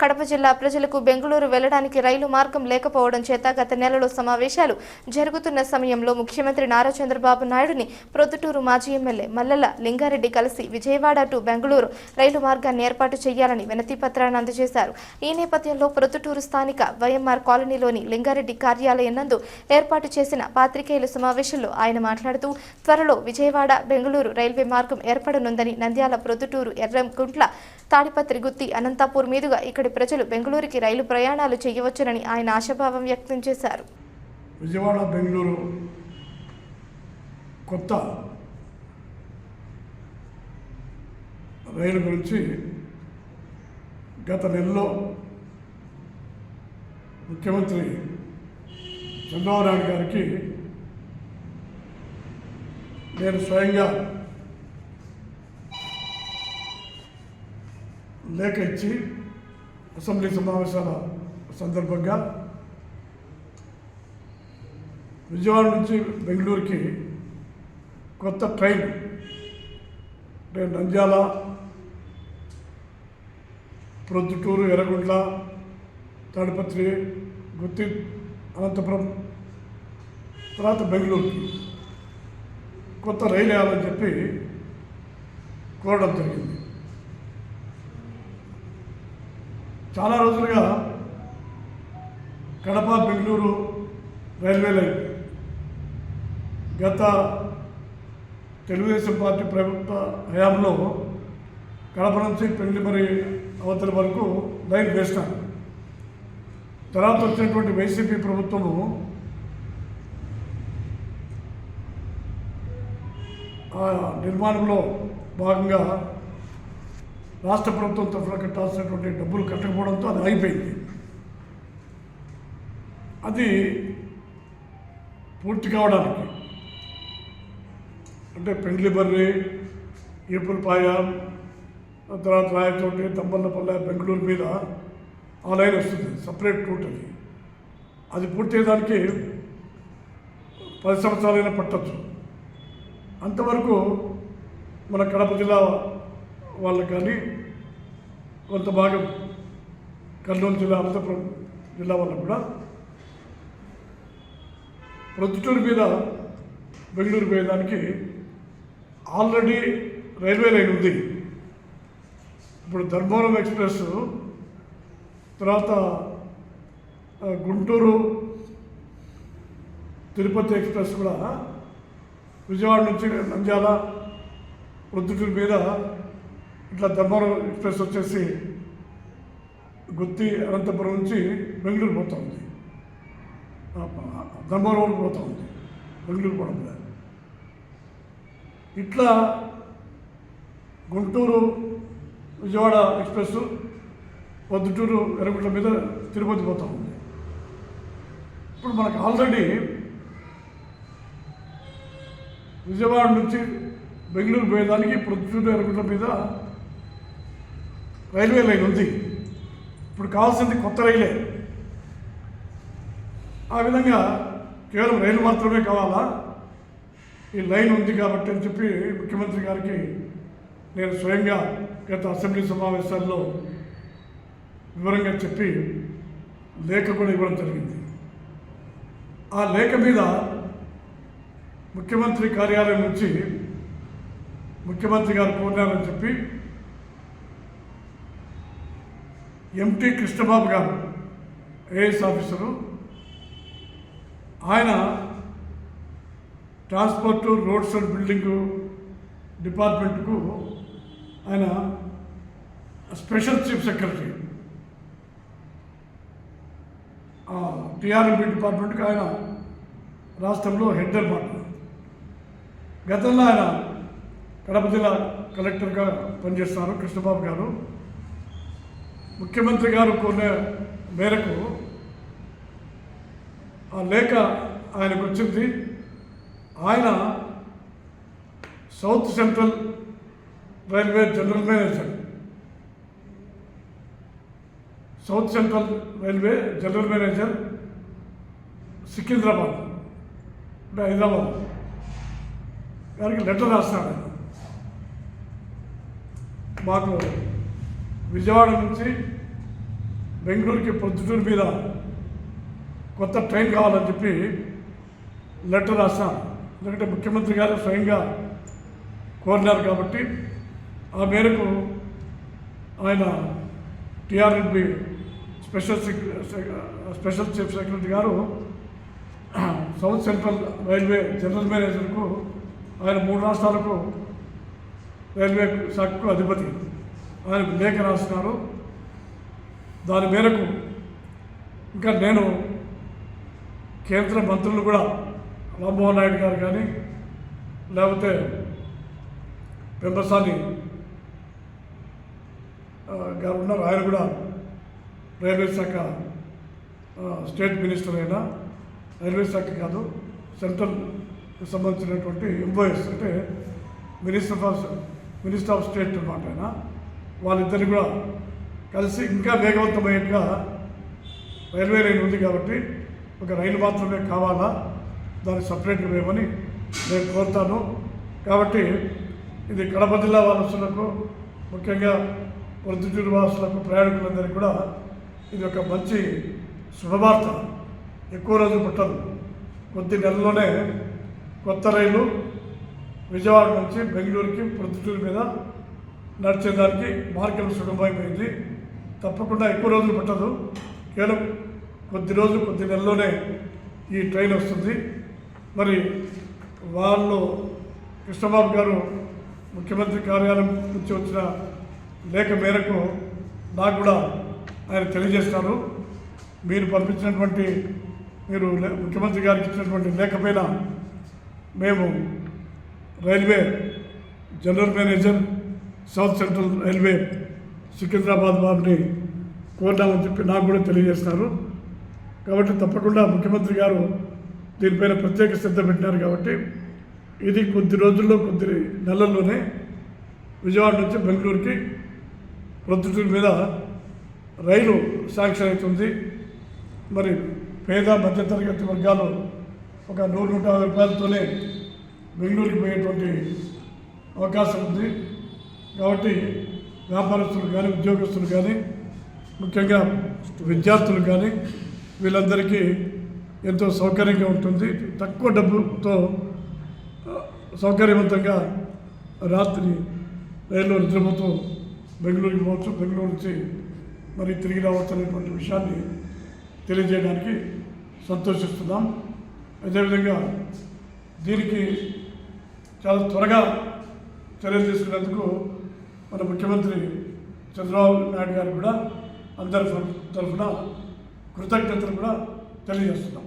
కడప జిల్లా ప్రజలకు బెంగళూరు వెళ్లడానికి రైలు మార్గం లేకపోవడం చేత గత నెలలో సమావేశాలు జరుగుతున్న సమయంలో ముఖ్యమంత్రి నారా చంద్రబాబు నాయుడుని ప్రొద్దుటూరు మాజీ ఎమ్మెల్యే మల్లెల లింగారెడ్డి కలిసి విజయవాడ టు బెంగళూరు రైలు మార్గాన్ని ఏర్పాటు చేయాలని వినతి పత్రాన్ని అందజేశారు. ఈ నేపథ్యంలో ప్రొద్దుటూరు స్థానిక వైఎంఆర్ కాలనీలోని లింగారెడ్డి కార్యాలయం నందు ఏర్పాటు చేసిన పాత్రికేయుల సమావేశంలో ఆయన మాట్లాడుతూ త్వరలో విజయవాడ బెంగళూరు రైల్వే మార్గం ఏర్పడనుందని, నంద్యాల ప్రొద్దుటూరు ఎర్రంకుంట్ల తాడిపత్రి గుత్తి అనంతపూర్ మీదుగా ఇక్కడి ప్రజలు బెంగళూరుకి రైలు ప్రయాణాలు చేయవచ్చునని ఆయన ఆశాభావం వ్యక్తం చేశారు. విజయవాడ బెంగళూరు కొత్త రైలు గురించి గత నెలలో ముఖ్యమంత్రి చంద్రబాబు నాయుడు గారికి నేను స్వయంగా లేఖ ఇచ్చి అసెంబ్లీ సమావేశాల సందర్భంగా విజయవాడ నుంచి బెంగళూరుకి కొత్త ట్రైన్ అంటే నంద్యాల, ప్రొద్దుటూరు, ఎర్రగుంట్ల, తాడిపత్రి, గుత్తి, అనంతపురం తర్వాత బెంగళూరుకి కొత్త రైలు వేయాలని చెప్పి కోరడం జరిగింది. చాలా రోజులుగా కడప బెంగళూరు రైల్వే లైన్ గత తెలుగుదేశం పార్టీ ప్రభుత్వ హయాంలో కడప నుంచి పెండ్లిమరి అవతల వరకు లైన్ వేసినారు. తర్వాత వచ్చినటువంటి వైసీపీ ప్రభుత్వము ఆ నిర్మాణంలో భాగంగా రాష్ట్ర ప్రభుత్వం తరఫున కట్టాల్సినటువంటి డబ్బులు కట్టకపోవడంతో అది ఆగిపోయింది. అది పూర్తి కావడానికి అంటే పెండ్లిబర్రి, ఏపులపాయ, తర్వాత రాయచోటి, తంబల్లపల్లె, బెంగళూరు మీద ఆ లైన్ వస్తుంది, సపరేట్ రూట్ అది. అది పూర్తి అయ్యేదానికి 10 సంవత్సరాలైనా పట్టచ్చు. అంతవరకు మన కడప జిల్లా వాళ్ళకి కానీ కొంత భాగం కర్నూలు జిల్లా, అనంతపురం జిల్లా వాళ్ళకు కూడా ప్రొద్దుటూరు మీద బెంగళూరు పోయేదానికి ఆల్రెడీ రైల్వే లైన్ ఉంది. ఇప్పుడు ధర్మవరం ఎక్స్ప్రెస్, తర్వాత గుంటూరు తిరుపతి ఎక్స్ప్రెస్ కూడా విజయవాడ నుంచి నంద్యాల, ప్రొద్దుటూరు మీద ఇట్లా ధర్మవరం ఎక్స్ప్రెస్ వచ్చేసి గుత్తి, అనంతపురం నుంచి బెంగళూరు పోతూ ఉంది, ధర్మవరం పోతూ ఉంది, బెంగళూరు పోవడం. ఇట్లా గుంటూరు విజయవాడ ఎక్స్ప్రెస్ పొద్దుటూరు ఎర్రగుంట్ల మీద తిరుపతి పోతూ ఉంది. ఇప్పుడు మనకు ఆల్రెడీ విజయవాడ నుంచి బెంగళూరు పోయేదానికి పొద్దుటూరు ఎర్రగుంట్ల మీద రైల్వే లైన్ ఉంది. ఇప్పుడు కావాల్సింది కొత్త రైలే. ఆ విధంగా కేవలం రైలు మాత్రమే కావాలా, ఈ లైన్ ఉంది కాబట్టి అని చెప్పి ముఖ్యమంత్రి గారికి నేను స్వయంగా గత అసెంబ్లీ సమావేశాల్లో వివరంగా చెప్పి లేఖ కూడా ఇవ్వడం జరిగింది. ఆ లేఖ మీద ముఖ్యమంత్రి కార్యాలయం నుంచి ముఖ్యమంత్రి గారు కోరినారని చెప్పి ఎంటీ కృష్ణబాబు గారు ఏఎస్ ఆఫీసరు, ఆయన ట్రాన్స్పోర్ట్, రోడ్స్ అండ్ బిల్డింగ్ డిపార్ట్మెంట్కు ఆయన స్పెషల్ చీఫ్ సెక్రటరీ, టీఆర్ఎంపీ డిపార్ట్మెంట్కి ఆయన రాష్ట్రంలో హెడ్ అనమాట. గతంలో ఆయన కడప జిల్లా కలెక్టర్గా పనిచేస్తున్నారు కృష్ణబాబు గారు. ముఖ్యమంత్రి గారు కోరిన మేరకు ఆ లేఖ ఆయనకు వచ్చింది. ఆయన south central railway general manager, south central railway general manager Secunderabad అంటే హైదరాబాద్ గారికి లెటర్ రాస్తాడు. మాకు విజయవాడ నుంచి బెంగళూరుకి ప్రొద్దుటూరు మీద కొత్త ట్రైన్ కావాలని చెప్పి లెటర్ రాస్తాం. ఎందుకంటే ముఖ్యమంత్రి గారు స్వయంగా కోరినారు కాబట్టి ఆ మేరకు ఆయన టీఆర్ఎల్బి స్పెషల్ చీఫ్ సెక్రటరీ గారు సౌత్ సెంట్రల్ రైల్వే జనరల్ మేనేజర్కు ఆయన 3 రాష్ట్రాలకు రైల్వే శాఖకు అధిపతి ఆయనకు లేఖ రాస్తున్నారు. దాని మేరకు ఇంకా నేను కేంద్ర మంత్రులు కూడా రామ్మోహన్ నాయుడు గారు కానీ లేకపోతే పెంబసాని గారు ఉన్నారు, ఆయన కూడా రైల్వే శాఖ స్టేట్ మినిస్టర్ అయినా రైల్వే శాఖ కాదు సెంట్రల్కి సంబంధించినటువంటి ఎంఓఎస్ అంటే మినిస్టర్ ఆఫ్ స్టేట్ అన్నమాట ఆయన. వాళ్ళిద్దరిని కూడా కలిసి ఇంకా వేగవంతమయ్యేట్టుగా రైల్వే లైన్ ఉంది కాబట్టి ఒక రైలు మాత్రమే కావాలా, దాన్ని సపరేట్గా వేయమని నేను కోరుతాను. కాబట్టి ఇది కడప జిల్లా వాసులకు ముఖ్యంగా ప్రొద్దుటూరు వాసులకు ప్రయాణికులందరికీ కూడా ఇది ఒక మంచి శుభవార్త. ఎక్కువ రోజులు పట్టదు, కొద్ది నెలల్లోనే కొత్త రైలు విజయవాడ నుంచి బెంగళూరుకి ప్రొద్దుటూరు మీద నడిచేదానికి మార్గం సుగమమైపోయింది. తప్పకుండా ఎక్కువ రోజులు పట్టదు, కేవలం కొద్ది నెలల్లోనే ఈ ట్రైన్ వస్తుంది. మరి వాళ్ళు కృష్ణబాబు గారు ముఖ్యమంత్రి కార్యాలయం నుంచి వచ్చిన లేఖ మేరకు నాకు కూడా ఆయన తెలియజేస్తారు. మీరు పంపించినటువంటి ముఖ్యమంత్రి గారికి ఇచ్చినటువంటి లేఖ పైన మేము railway general manager south central railway Secunderabad వారిని కోరినామని చెప్పి నాకు కూడా తెలియజేస్తున్నారు. కాబట్టి తప్పకుండా ముఖ్యమంత్రి గారు దీనిపైన ప్రత్యేక శ్రద్ధ పెట్టినారు. కాబట్టి ఇది కొద్ది రోజుల్లో కొద్ది నెలల్లోనే విజయవాడ నుంచి బెంగళూరుకి ప్రొద్దుటూరు మీద రైలు శాంక్షన్ అవుతుంది. మరి పేద మధ్యతరగతి వర్గాలు ఒక 100-150 రూపాయలతోనే బెంగళూరుకి పోయేటువంటి అవకాశం ఉంది. కాబట్టి వ్యాపారస్తులు కానీ ఉద్యోగస్తులు కానీ ముఖ్యంగా విద్యార్థులు కానీ వీళ్ళందరికీ ఎంతో సౌకర్యంగా ఉంటుంది. తక్కువ డబ్బుతో సౌకర్యవంతంగా రాత్రి రైల్లో నిద్రపోతూ బెంగళూరుకి పోవచ్చు, బెంగళూరు నుంచి మరి తిరిగి రావచ్చు అనేటువంటి విషయాన్ని తెలియజేయడానికి సంతోషిస్తున్నాం. అదేవిధంగా దీనికి చాలా త్వరగా చర్యలు తీసుకునేందుకు మన ముఖ్యమంత్రి చంద్రబాబు నాయుడు గారు కూడా అందరి తరఫున కృతజ్ఞతలు కూడా తెలియజేస్తున్నాం.